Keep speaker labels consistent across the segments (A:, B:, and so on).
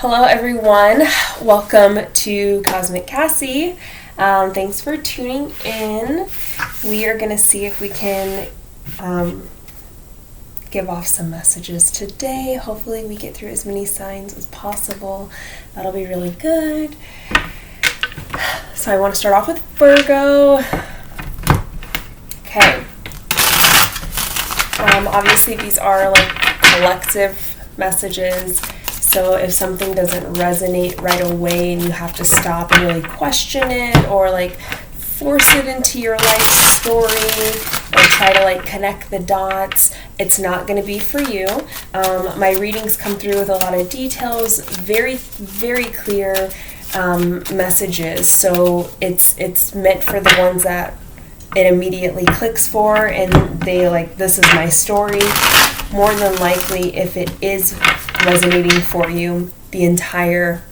A: Hello everyone, welcome to Cosmic Cassie. Thanks for tuning in. We are going to see if we can give off some messages today. Hopefully we get through as many signs as possible. That'll be really good. So I want to start off with Virgo. Okay. Obviously these are like collective messages. So if something doesn't resonate right away and you have to stop and really question it or like force it into your life story or try to like connect the dots, it's not going to be for you. My readings come through with a lot of details, very, very clear messages. So it's meant for the ones that it immediately clicks for and they like, this is my story. More than likely, if it is resonating for you, the entire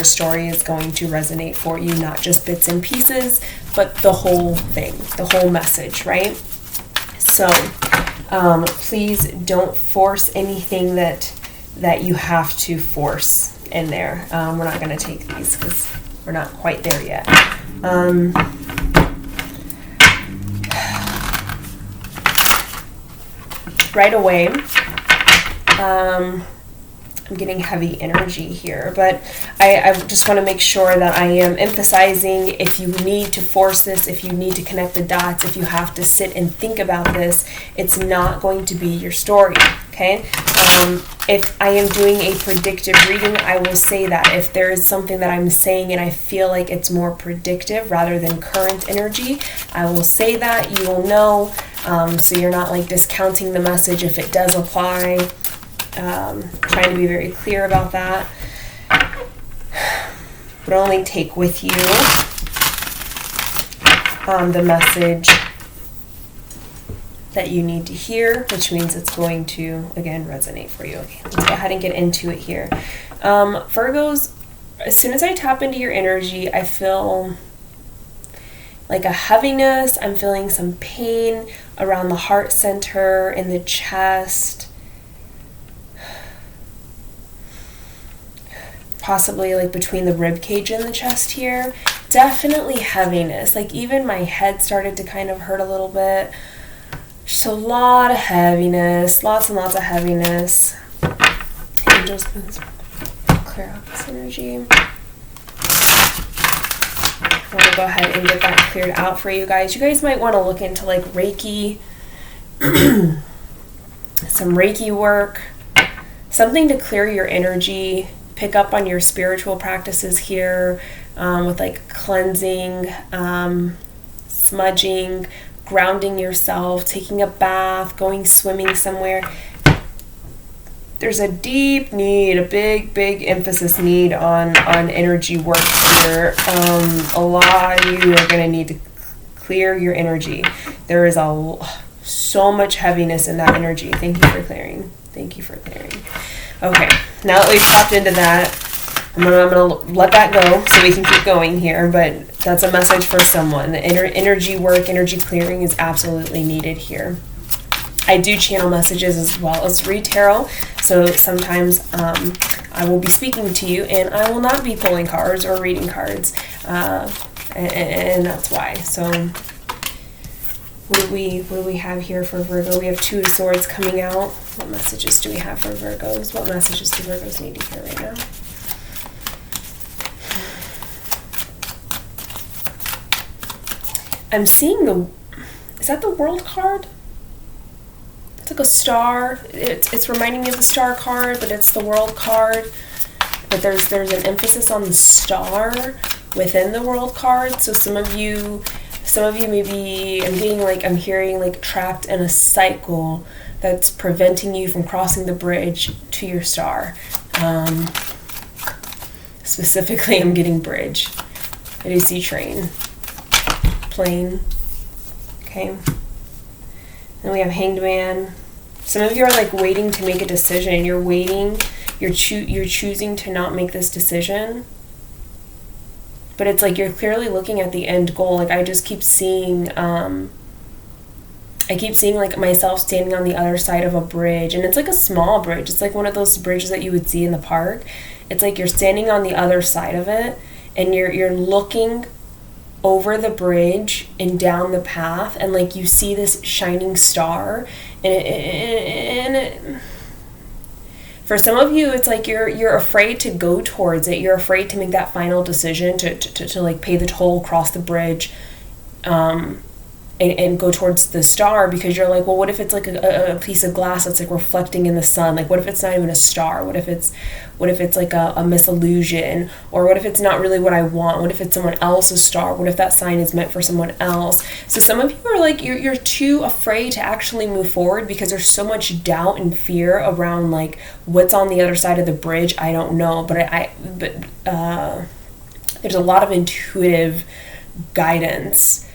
A: story is going to resonate for you, not just bits and pieces, but the whole thing, the whole message, right? So please don't force anything that you have to force in there. We're not going to take these because we're not quite there yet. Right away, I'm getting heavy energy here, but I just want to make sure that I am emphasizing if you need to force this, if you need to connect the dots, if you have to sit and think about this, it's not going to be your story, okay? If I am doing a predictive reading, I will say that. If there is something that I'm saying and I feel like it's more predictive rather than current energy, I will say that. You will know, so you're not like discounting the message if it does apply. Trying to be very clear about that. But only take with you the message that you need to hear, which means it's going to, again, resonate for you. Okay, let's go ahead and get into it here. Virgos, as soon as I tap into your energy, I feel like a heaviness. I'm feeling some pain around the heart center, in the chest. Possibly like between the rib cage and the chest here. Definitely heaviness. Like even my head started to kind of hurt a little bit. Just a lot of heaviness. Lots and lots of heaviness. Angels, please clear out this energy. I'm going to go ahead and get that cleared out for you guys. You guys might want to look into like Reiki. Some Reiki work. Something to clear your energy. Pick up on your spiritual practices here with like cleansing, smudging, grounding yourself, taking a bath, going swimming somewhere. There's a deep need, a big emphasis need on energy work here. A lot of you are going to need to clear your energy. There is so much heaviness in that energy. Thank you for clearing. Thank you for clearing. Okay, now that we've tapped into that, I'm gonna let that go so we can keep going here, but that's a message for someone. The energy work, energy clearing is absolutely needed here. I do channel messages as well as read tarot, so sometimes I will be speaking to you and I will not be pulling cards or reading cards, and that's why. So what do we have here for Virgo? We have Two of Swords coming out. What messages do we have for Virgos? What messages do Virgos need to hear right now? I'm seeing is that the World card? It's like a star. It's reminding me of the Star card, but it's the World card. But there's an emphasis on the star within the World card. So some of you maybe, I'm hearing like trapped in a cycle that's preventing you from crossing the bridge to your star. Specifically, I'm getting bridge. I do see train, plane, okay. Then we have Hanged Man. Some of you are like waiting to make a decision. You're waiting, you're choosing to not make this decision. But it's like you're clearly looking at the end goal. Like I just keep seeing I keep seeing like myself standing on the other side of a bridge, and it's like a small bridge. It's like one of those bridges that you would see in the park. It's like you're standing on the other side of it, and you're looking over the bridge and down the path, and like you see this shining star, and for some of you, it's like you're afraid to go towards it. You're afraid to make that final decision to like pay the toll, cross the bridge, and go towards the star, because you're like, well, what if it's like a piece of glass that's like reflecting in the sun? Like, what if it's not even a star? What if it's like a misillusion? Or what if it's not really what I want? What if it's someone else's star? What if that sign is meant for someone else? So some of you are like, you're too afraid to actually move forward because there's so much doubt and fear around like what's on the other side of the bridge. I don't know, but there's a lot of intuitive guidance.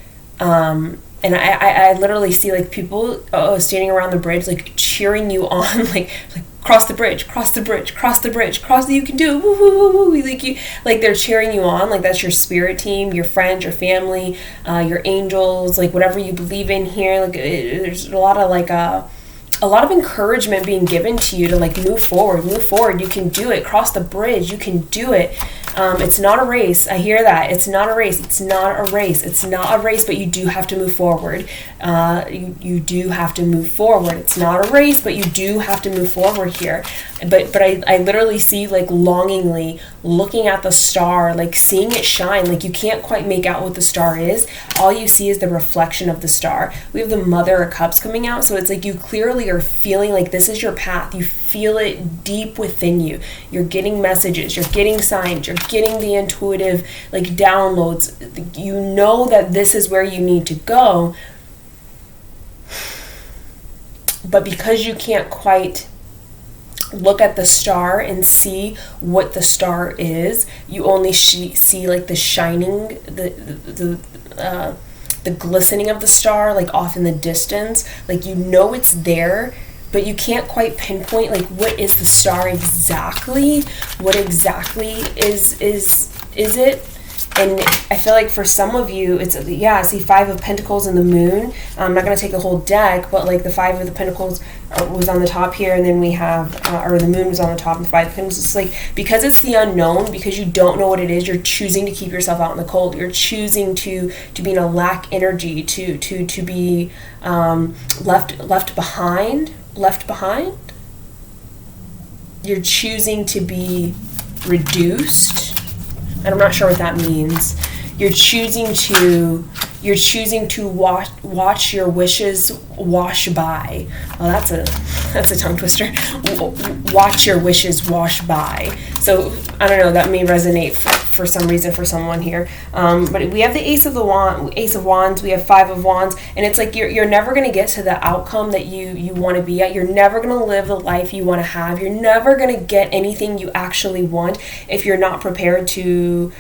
A: And I literally see like people standing around the bridge, like cheering you on, like cross the bridge, you can do it, woo, woo, woo, woo. Like they're cheering you on, like that's your spirit team, your friends, your family, your angels, like whatever you believe in here. Like there's a lot of encouragement being given to you to like move forward, you can do it, cross the bridge, you can do it. It's not a race. I hear that. It's not a race, but you do have to move forward. You do have to move forward. It's not a race, but you do have to move forward here. But I literally see like longingly looking at the star, like seeing it shine, like you can't quite make out what the star is. All you see is the reflection of the star. We have the Mother of Cups coming out, so it's like you clearly are feeling like this is your path. You feel it deep within you. You're getting messages, you're getting signs, you're getting the intuitive like downloads. You know that this is where you need to go. But because you can't quite look at the star and see what the star is, you only see like the shining, the glistening of the star, like off in the distance. Like you know it's there, but you can't quite pinpoint like what is the star exactly. What exactly is it? And I feel like for some of you, it's, I see 5 of Pentacles and the Moon. I'm not going to take a whole deck, but like the 5 of the Pentacles was on the top here, and then we have, or the Moon was on the top, and the 5 of Pentacles. It's like, because it's the unknown, because you don't know what it is, you're choosing to keep yourself out in the cold. You're choosing to be in a lack energy, to be left behind. You're choosing to be reduced. And I'm not sure what that means. You're choosing to watch your wishes wash by. Oh, that's a tongue twister. Watch your wishes wash by. So I don't know. That may resonate for some reason for someone here. But we have the Ace of Wands. We have 5 of Wands, and it's like you're never going to get to the outcome that you want to be at. You're never going to live the life you want to have. You're never going to get anything you actually want if you're not prepared to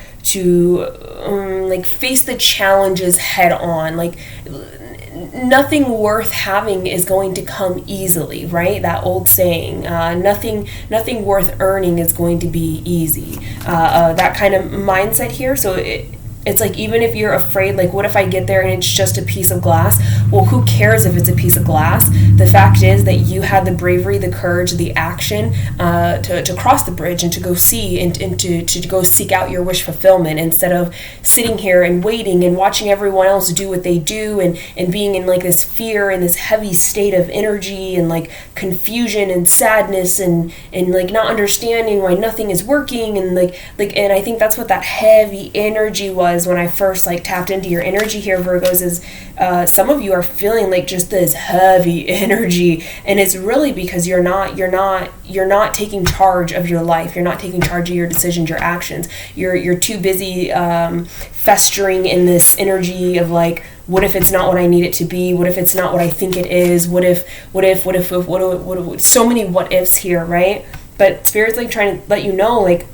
A: like face the challenges head on. Like nothing worth having is going to come easily, right? That old saying, nothing worth earning is going to be easy. That kind of mindset here. So it's like, even if you're afraid, like, what if I get there and it's just a piece of glass? Well, who cares if it's a piece of glass? The fact is that you had the bravery, the courage, the action to cross the bridge and to go see and to go seek out your wish fulfillment, instead of sitting here and waiting and watching everyone else do what they do and being in like this fear and this heavy state of energy and like confusion and sadness and like not understanding why nothing is working, and and I think that's what that heavy energy was when I first like tapped into your energy here, Virgos, is some of you are feeling like just this heavy energy, and it's really because you're not taking charge of your life. You're not taking charge of your decisions, your actions. You're too busy festering in this energy of like, what if it's not what I need it to be? What if it's not what I think it is? What if so many what ifs here, right? But Spirit's like trying to let you know, like,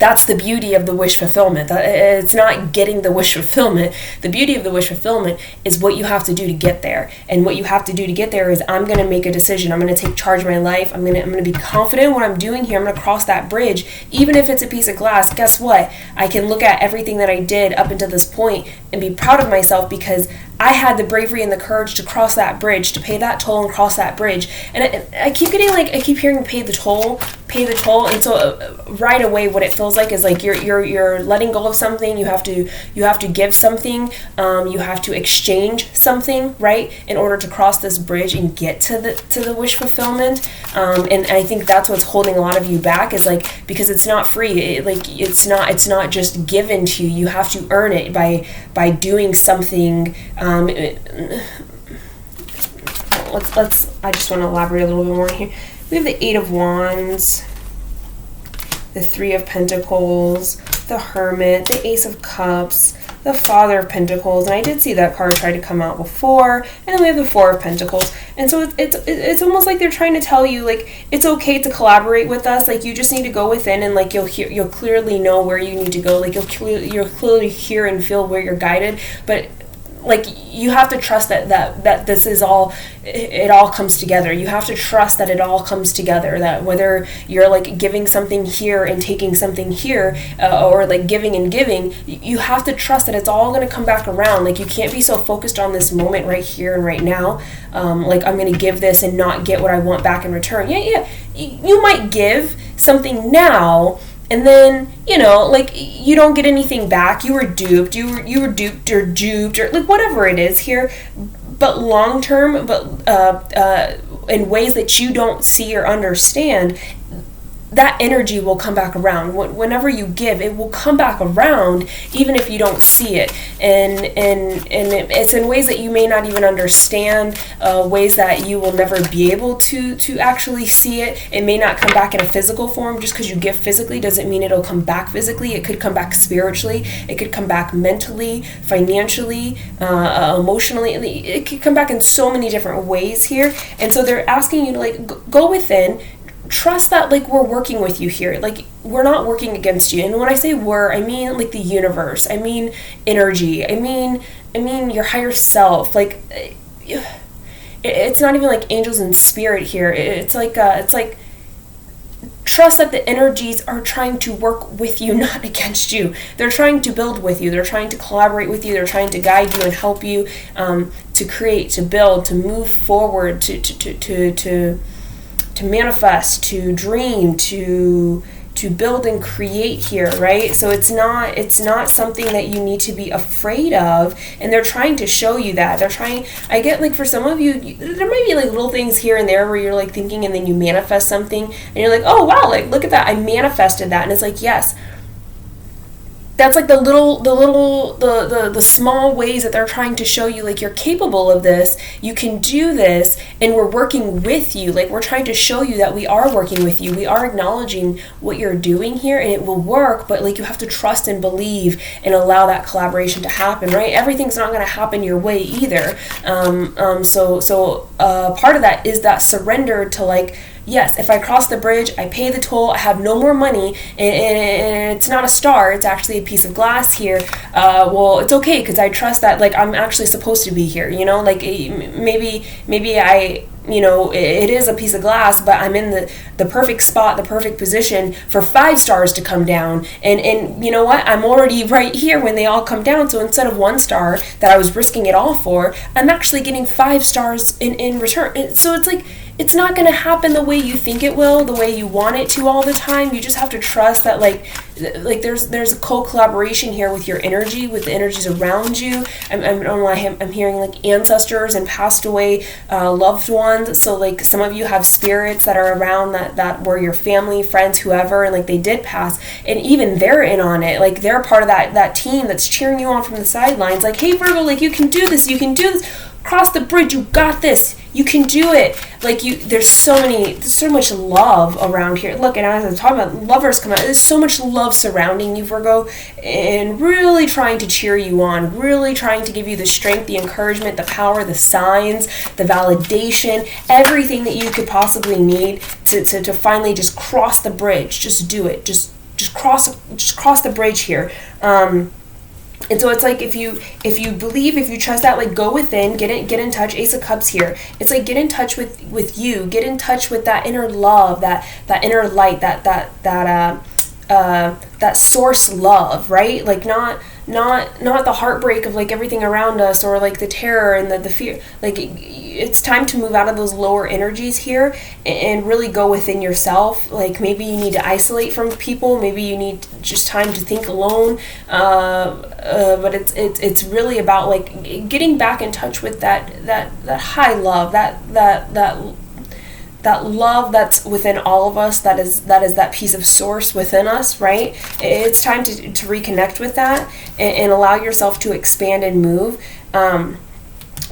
A: That's the beauty of the wish fulfillment. It's not getting the wish fulfillment. The beauty of the wish fulfillment is what you have to do to get there. And what you have to do to get there is, I'm going to make a decision. I'm going to take charge of my life. I'm going to be confident in what I'm doing here. I'm going to cross that bridge. Even if it's a piece of glass, guess what? I can look at everything that I did up until this point and be proud of myself, because I had the bravery and the courage to cross that bridge, to pay that toll and cross that bridge. And I keep getting I keep hearing pay the toll. And so right away, what it feels like is like you're letting go of something. You have to give something. You have to exchange something, right, in order to cross this bridge and get to the wish fulfillment. And I think that's what's holding a lot of you back, is like, because it's not free. It's not just given to you. You have to earn it by doing something. I just want to elaborate a little bit more here. We have the Eight of Wands, the Three of Pentacles, the Hermit, the Ace of Cups, the Father of Pentacles, and I did see that card try to come out before, and then we have the Four of Pentacles. And so it's almost like they're trying to tell you, like, it's okay to collaborate with us. Like, you just need to go within, and like you'll clearly know where you need to go. Like, you'll clearly hear and feel where you're guided, but like, you have to trust that this is all, it all comes together. You have to trust that it all comes together, that whether you're like giving something here and taking something here, or like giving and giving, you have to trust that it's all going to come back around. Like, you can't be so focused on this moment right here and right now. Like, I'm going to give this and not get what I want back in return. Yeah. You might give something now, and then, like, you don't get anything back. You were duped. You were duped or duped, or like whatever it is here. But long term, in ways that you don't see or understand, that energy will come back around. Whenever you give, it will come back around, even if you don't see it. And it's in ways that you may not even understand, ways that you will never be able to actually see it. It may not come back in a physical form. Just because you give physically doesn't mean it'll come back physically. It could come back spiritually. It could come back mentally, financially, emotionally. It could come back in so many different ways here. And so they're asking you to like go within. Trust that, like, we're working with you here. Like, we're not working against you. And when I say we're, I mean like the universe. I mean energy. I mean your higher self. Like, it's not even like angels and spirit here. It's like trust that the energies are trying to work with you, not against you. They're trying to build with you. They're trying to collaborate with you. They're trying to guide you and help you to create, to build, to move forward, to manifest, to dream, to build and create here, right? So it's not something that you need to be afraid of, and they're trying to show you that. I get, like, for some of you, there might be like little things here and there where you're like thinking and then you manifest something and you're like, oh wow, like, look at that, I manifested that. And it's like, yes, that's like the small ways that they're trying to show you, like, you're capable of this, you can do this, and we're working with you. Like, we're trying to show you that we are working with you. We are acknowledging what you're doing here, and it will work, but like, you have to trust and believe and allow that collaboration to happen, right? Everything's not going to happen your way either. So part of that is that surrender to, like, yes, if I cross the bridge, I pay the toll, I have no more money, and it's not a star, it's actually a piece of glass here, well, it's okay, because I trust that, like, I'm actually supposed to be here, like, maybe I, it is a piece of glass, but I'm in the perfect spot, the perfect position for 5 stars to come down, and you know what, I'm already right here when they all come down. So instead of 1 star that I was risking it all for, I'm actually getting 5 stars in return. And so it's like, it's not going to happen the way you think it will, the way you want it to all the time. You just have to trust that, like there's a co-collaboration here with your energy, with the energies around you. I don't know why I'm hearing like ancestors and passed away loved ones. So like some of you have spirits that are around that were your family, friends, whoever, and like they did pass, and even they're in on it. Like they're part of that team that's cheering you on from the sidelines. Like, hey Virgo, like you can do this, cross the bridge, you got this, you can do it. Like there's so much love around here. Look, and as I'm talking about lovers come out, there's so much love surrounding you, Virgo, and really trying to cheer you on, really trying to give you the strength, the encouragement, the power, the signs, the validation, everything that you could possibly need to finally just cross the bridge. Just do it. Just just cross the bridge here. And so it's like if you believe, if you trust that, like go within, get in touch. Ace of Cups here. It's like get in touch with you. Get in touch with that inner love, that inner light, that source love, right? Like not the heartbreak of like everything around us, or like the terror and the fear. Like it's time to move out of those lower energies here and really go within yourself. Like maybe you need to isolate from people, maybe you need just time to think alone, but it's really about like getting back in touch with that high love, that love that's within all of us, that is that piece of source within us, right? It's time to reconnect with that and allow yourself to expand and move.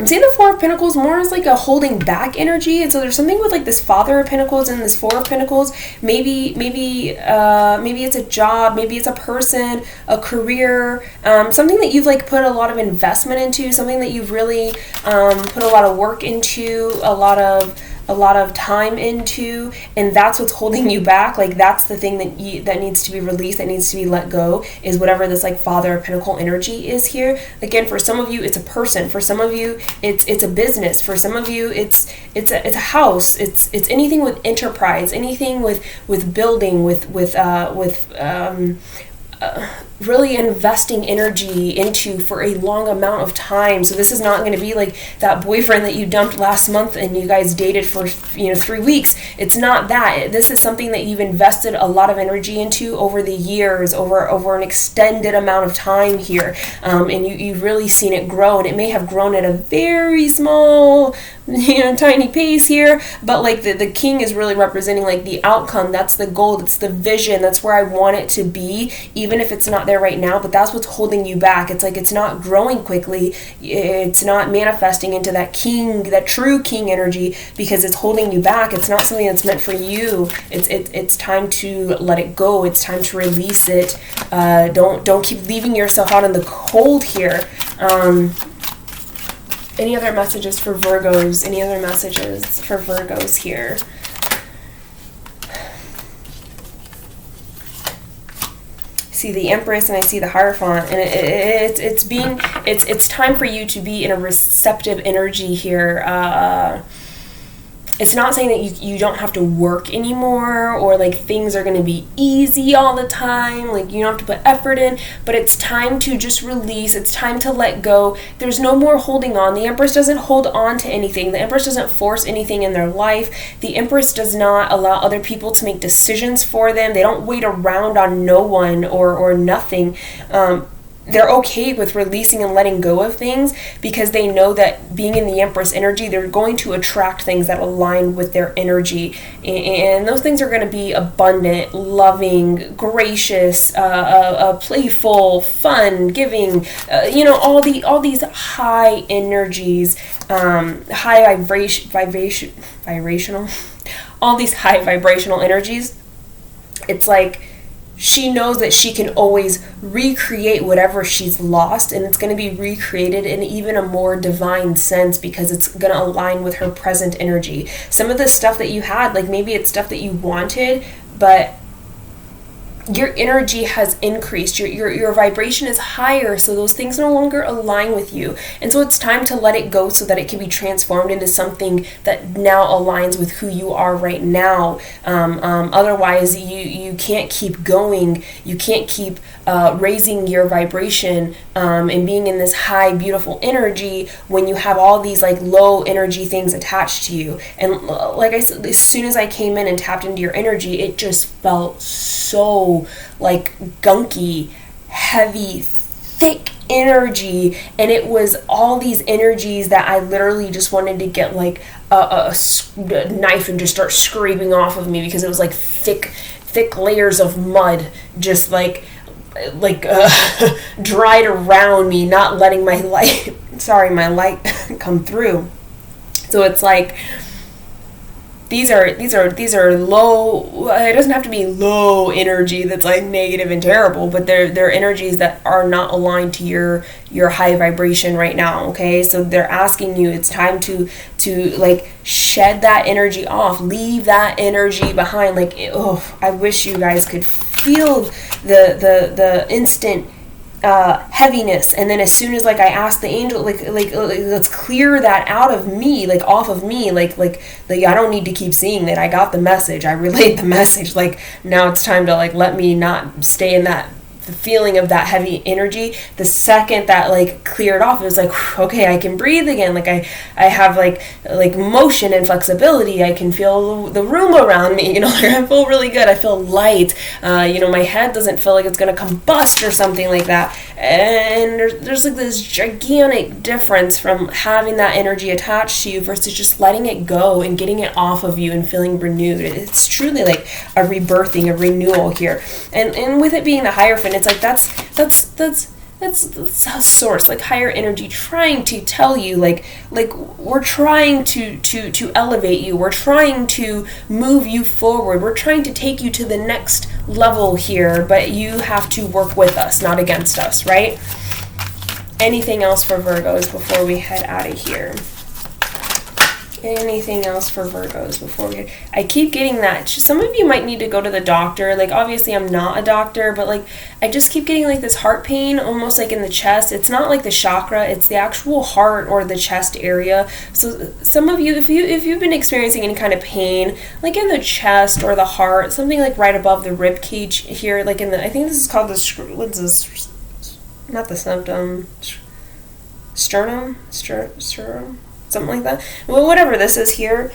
A: I'm seeing the Four of Pentacles more as like a holding back energy, and so there's something with like this Father of Pentacles and this Four of Pentacles. Maybe it's a job, maybe it's a person, a career, something that you've like put a lot of investment into, something that you've really put a lot of work into, a lot of time into, and that's what's holding you back. Like that's the thing that needs to be released, that needs to be let go, is whatever this like Father of Pentacle energy is here. Again, for some of you it's a person, for some of you it's a business, for some of you it's a house, it's anything with enterprise, anything with building, with really investing energy into for a long amount of time. So this is not going to be like that boyfriend that you dumped last month and you guys dated for 3 weeks. It's not that. This is something that you've invested a lot of energy into over the years, over an extended amount of time here, and you've really seen it grow. And it may have grown at a very small tiny pace here, but like the king is really representing like the outcome. That's the goal, that's the vision, that's where I want it to be, even if it's not there right now. But that's what's holding you back. It's like it's not growing quickly, it's not manifesting into that king, that true king energy, because it's holding you back. It's not something that's meant for you. It's time to let it go. It's time to release it. Don't keep leaving yourself out in the cold here. Any other messages for Virgos? Any other messages for Virgos here? See the Empress and I see the Hierophant, and it's time for you to be in a receptive energy here. It's not saying that you don't have to work anymore, or like things are going to be easy all the time, like you don't have to put effort in, but it's time to just release. It's time to let go. There's no more holding on. The Empress doesn't hold on to anything. The Empress doesn't force anything in their life. The Empress does not allow other people to make decisions for them. They don't wait around on no one or nothing. They're okay with releasing and letting go of things, because they know that being in the Empress energy, they're going to attract things that align with their energy. And those things are going to be abundant, loving, gracious, playful, fun, giving, all these high energies, high vibrational, all these high vibrational energies. It's like, she knows that she can always recreate whatever she's lost, and it's going to be recreated in even a more divine sense, because it's going to align with her present energy. Some of the stuff that you had, like maybe it's stuff that you wanted, but your energy has increased, your vibration is higher, so those things no longer align with you, and so it's time to let it go so that it can be transformed into something that now aligns with who you are right now. Otherwise you can't keep going, you can't keep raising your vibration and being in this high beautiful energy when you have all these like low energy things attached to you. And like I said, as soon as I came in and tapped into your energy, it just felt so like gunky, heavy, thick energy, and it was all these energies that I literally just wanted to get like a knife and just start scraping off of me, because it was like thick layers of mud just like dried around me, not letting my light come through. So it's like these are low. It doesn't have to be low energy that's like negative and terrible, but they're energies that are not aligned to your high vibration right now. Okay, so they're asking you, it's time to like shed that energy off, leave that energy behind. Like, I wish you guys could feel the instant heaviness, and then as soon as like I ask the angel, like let's clear that out of me, like off of me, like I don't need to keep seeing that. I got the message, I relayed the message, like now it's time to like let me not stay in that the feeling of that heavy energy. The second that like cleared off, it was like, okay, I can breathe again. Like I have like motion and flexibility. I can feel the room around me, you know, like I feel really good. I feel light. You know, my head doesn't feel like it's going to combust or something like that. And there's like this gigantic difference from having that energy attached to you versus just letting it go and getting it off of you and feeling renewed. It's truly like a rebirthing, a renewal here. And with it being the Hierophant, it's like that's a source, like higher energy trying to tell you, like we're trying to elevate you, we're trying to move you forward, we're trying to take you to the next level here, but you have to work with us, not against us, right? Anything else for Virgos before we head out of here? Anything else for Virgos before we... I keep getting that. Some of you might need to go to the doctor. Like, obviously, I'm not a doctor, but, like, I just keep getting, like, this heart pain, almost, like, in the chest. It's not, like, the chakra. It's the actual heart or the chest area. So, some of you, if you've been experiencing any kind of pain, like, in the chest or the heart, something, like, right above the rib cage here, like, in the... I think this is called the... What's this? Not the septum. Sternum? Sternum? Something like that. Well, whatever this is here,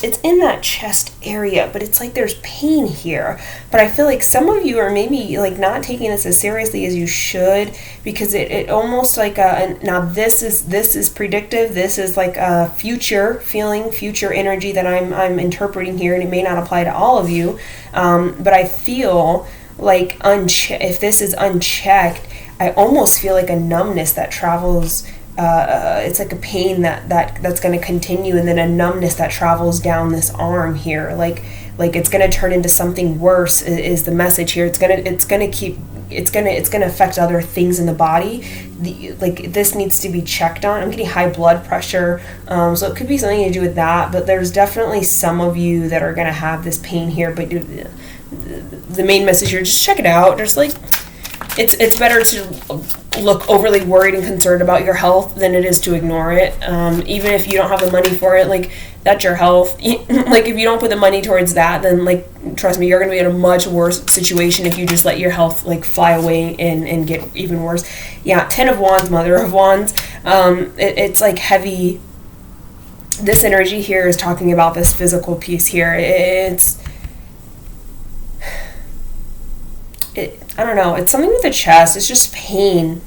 A: it's in that chest area, but it's like there's pain here. But I feel like some of you are maybe like not taking this as seriously as you should, because it almost like now this is predictive. This is like a future feeling, future energy that I'm interpreting here, and it may not apply to all of you. But I feel like if this is unchecked, I almost feel like a numbness that travels. It's like a pain that's going to continue, and then a numbness that travels down this arm here. Like it's going to turn into something worse is the message here. It's going to affect other things in the body. Like this needs to be checked on. I'm getting high blood pressure, so it could be something to do with that. But there's definitely some of you that are going to have this pain here. But the main message here, just check it out. There's like. It's better to look overly worried and concerned about your health than it is to ignore it. Even if you don't have the money for it, like that's your health. Like if you don't put the money towards that, then like trust me, you're gonna be in a much worse situation if you just let your health like fly away and get even worse. Yeah, 10 of Wands, Mother of Wands. It's like heavy. This energy here is talking about this physical piece here. I don't know, it's something with the chest. It's just pain.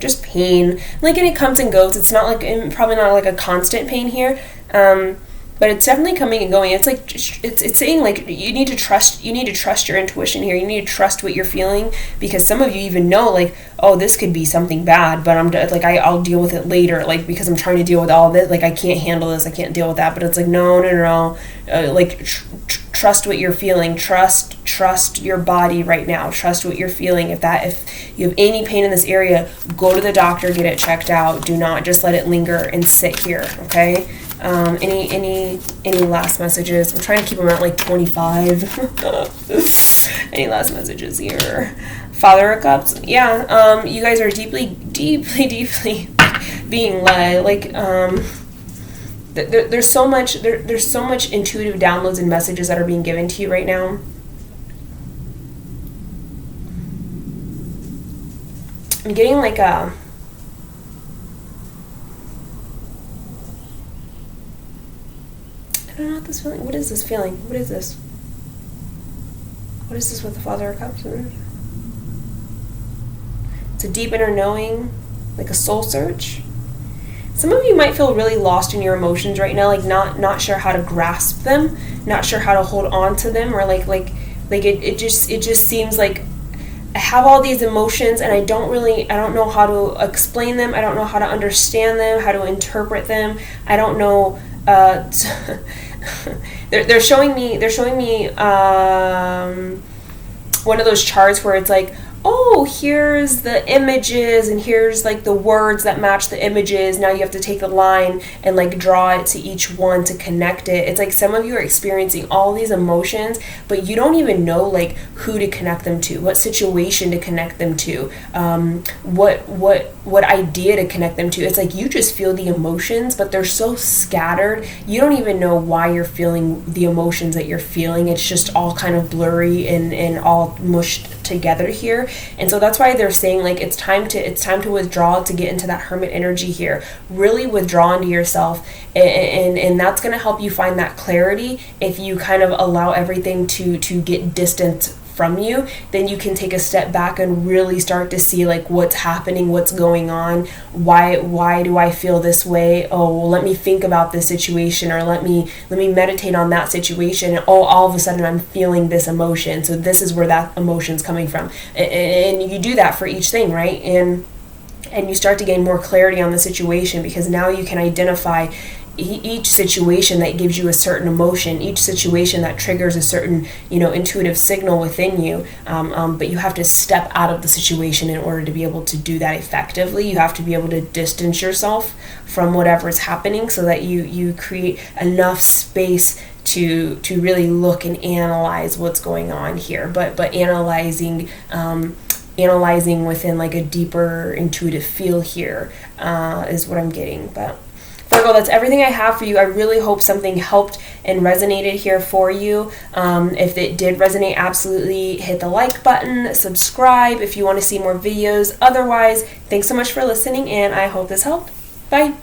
A: Like, and it comes and goes. It's not like, probably not like a constant pain here, but it's definitely coming and going. It's like, it's saying like, you need to trust your intuition here. You need to trust what you're feeling, because some of you even know like, oh, this could be something bad, but I'll deal with it later, like, because I'm trying to deal with all this, like, I can't handle this, I can't deal with that. But it's like, no, like, trust what you're feeling, trust your body right now, trust what you're feeling. If you have any pain in this area, go to the doctor, get it checked out. Do not just let it linger and sit here, okay? Any last messages? I'm trying to keep them at like 25. Any last messages here? Father of Cups, yeah. You guys are deeply being led. Like, there's so much intuitive downloads and messages that are being given to you right now. I'm getting like I don't know what this feeling. What is this feeling? What is this? What is this with the Father of Cups? It's a deep inner knowing, like a soul search. Some of you might feel really lost in your emotions right now, like not sure how to grasp them, not sure how to hold on to them, or like it just seems like I have all these emotions and I don't know how to explain them. I don't know how to understand them, how to interpret them. I don't know. They're showing me one of those charts where it's like, oh, here's the images and here's like the words that match the images. Now you have to take the line and like draw it to each one to connect it. It's like some of you are experiencing all these emotions, but you don't even know like who to connect them to, what situation to connect them to, what idea to connect them to. It's like you just feel the emotions, but they're so scattered. You don't even know why you're feeling the emotions that you're feeling. It's just all kind of blurry and all mushed together here. And so that's why they're saying like it's time to withdraw, to get into that hermit energy here. Really withdraw into yourself, and that's going to help you find that clarity. If you kind of allow everything to get distant from you, then you can take a step back and really start to see like what's happening, what's going on, why do I feel this way? Oh, well, let me think about this situation, or let me meditate on that situation. And, oh, all of a sudden I'm feeling this emotion, so this is where that emotion's coming from. And you do that for each thing, right? And you start to gain more clarity on the situation, because now you can identify each situation that gives you a certain emotion, each situation that triggers a certain, intuitive signal within you. But you have to step out of the situation in order to be able to do that effectively. You have to be able to distance yourself from whatever is happening, so that you create enough space to really look and analyze what's going on here. But analyzing within like a deeper intuitive feel here is what I'm getting. But Virgo, that's everything I have for you. I really hope something helped and resonated here for you. If it did resonate, absolutely hit the like button, subscribe if you want to see more videos. Otherwise, thanks so much for listening, and I hope this helped. Bye.